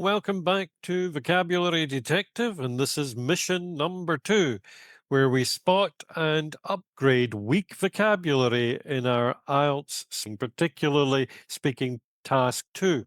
Welcome back to Vocabulary Detective, and this is mission number 2, where we spot and upgrade weak vocabulary in our IELTS, particularly speaking task 2.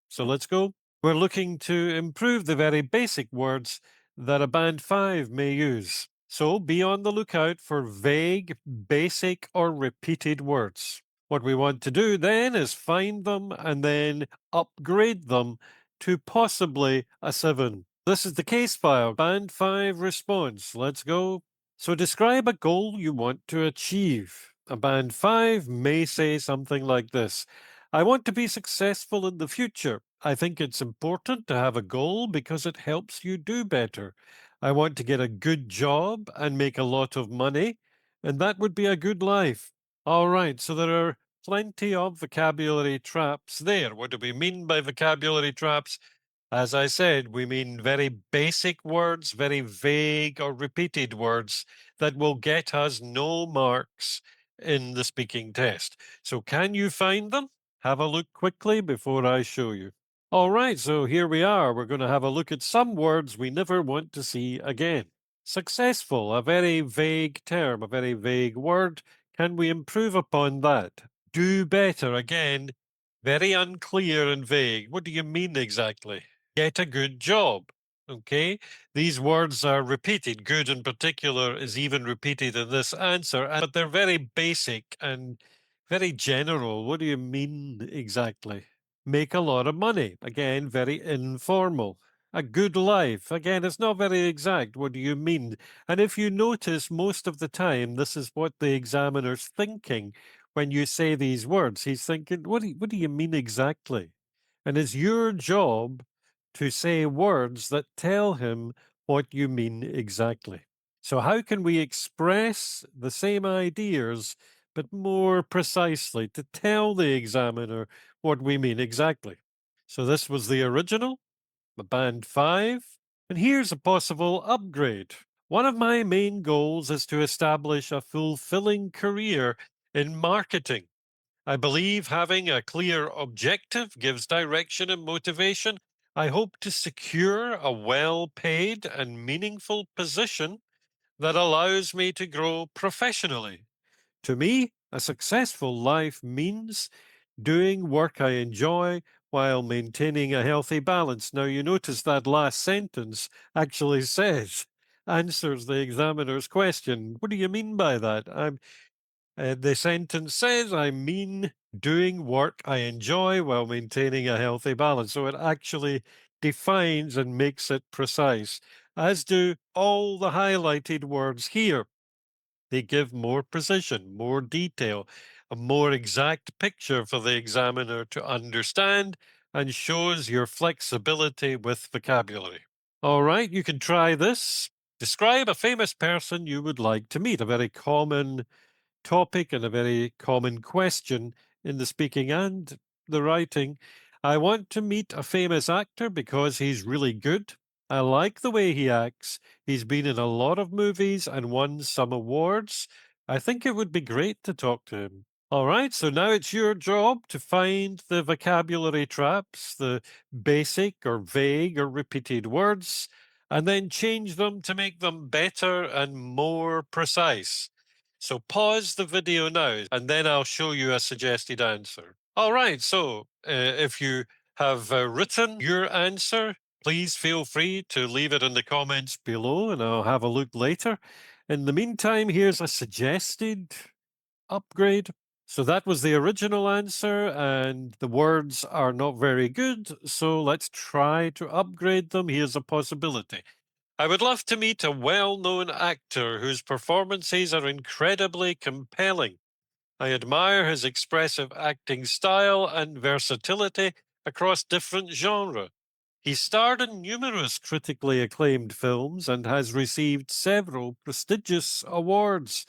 So let's go. We're looking to improve the very basic words that a band 5 may use. So be on the lookout for vague, basic, or repeated words. What we want to do then is find them and then upgrade them to possibly a 7. This is the case file, band 5 response. Let's go. So describe a goal you want to achieve. A band 5 may say something like this: I want to be successful in the future. I think it's important to have a goal because it helps you do better. I want to get a good job and make a lot of money, and that would be a good life. All right, so there are plenty of vocabulary traps there. What do we mean by vocabulary traps? As I said, we mean very basic words, very vague or repeated words that will get us no marks in the speaking test. So, can you find them? Have a look quickly before I show you. All right, so here we are. We're going to have a look at some words we never want to see again. Successful, a very vague term, a very vague word. Can we improve upon that? Do better, again, very unclear and vague. What do you mean exactly? Get a good job. Okay, these words are repeated. Good in particular is even repeated in this answer, but they're very basic and very general. What do you mean exactly? Make a lot of money. Again, very informal. A good life. Again, it's not very exact. What do you mean? And if you notice, most of the time, this is what the examiner's thinking when you say these words. He's thinking, what do you mean exactly? And it's your job to say words that tell him what you mean exactly. So, how can we express the same ideas but more precisely to tell the examiner what we mean exactly? So, this was the original, the band 5, and here's a possible upgrade. One of my main goals is to establish a fulfilling career in marketing. I believe having a clear objective gives direction and motivation. I hope to secure a well paid and meaningful position that allows me to grow professionally. To me, a successful life means doing work I enjoy while maintaining a healthy balance. Now, you notice that last sentence actually says, answers the examiner's question. What do you mean by that? The sentence says, I mean doing work I enjoy while maintaining a healthy balance. So it actually defines and makes it precise, as do all the highlighted words here. They give more precision, more detail, a more exact picture for the examiner to understand and shows your flexibility with vocabulary. All right, you can try this. Describe a famous person you would like to meet, a very common topic and a very common question in the speaking and the writing. I want to meet a famous actor because he's really good. I like the way he acts. He's been in a lot of movies and won some awards. I think it would be great to talk to him. All right, so now it's your job to find the vocabulary traps, the basic or vague or repeated words, and then change them to make them better and more precise. So pause the video now, and then I'll show you a suggested answer. All right, so if you have written your answer, please feel free to leave it in the comments below, and I'll have a look later. In the meantime, here's a suggested upgrade. So that was the original answer, and the words are not very good. So let's try to upgrade them. Here's a possibility. I would love to meet a well known actor whose performances are incredibly compelling. I admire his expressive acting style and versatility across different genres. He starred in numerous critically acclaimed films and has received several prestigious awards.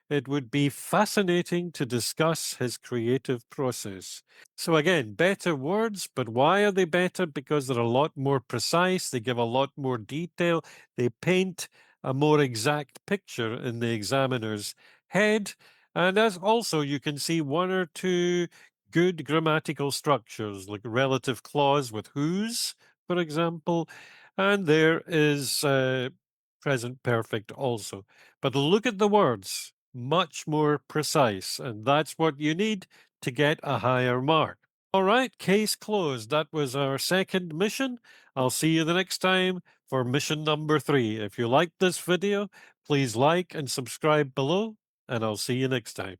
It would be fascinating to discuss his creative process. So, again, better words, but why are they better? Because they're a lot more precise, they give a lot more detail, they paint a more exact picture in the examiner's head. And as also, you can see one or two good grammatical structures, like relative clause with whose, for example, and there is present perfect also. But look at the words, much more precise, and that's what you need to get a higher mark. All right, case closed. That was our second mission. I'll see you the next time for mission number 3. If you liked this video, please like and subscribe below, and I'll see you next time.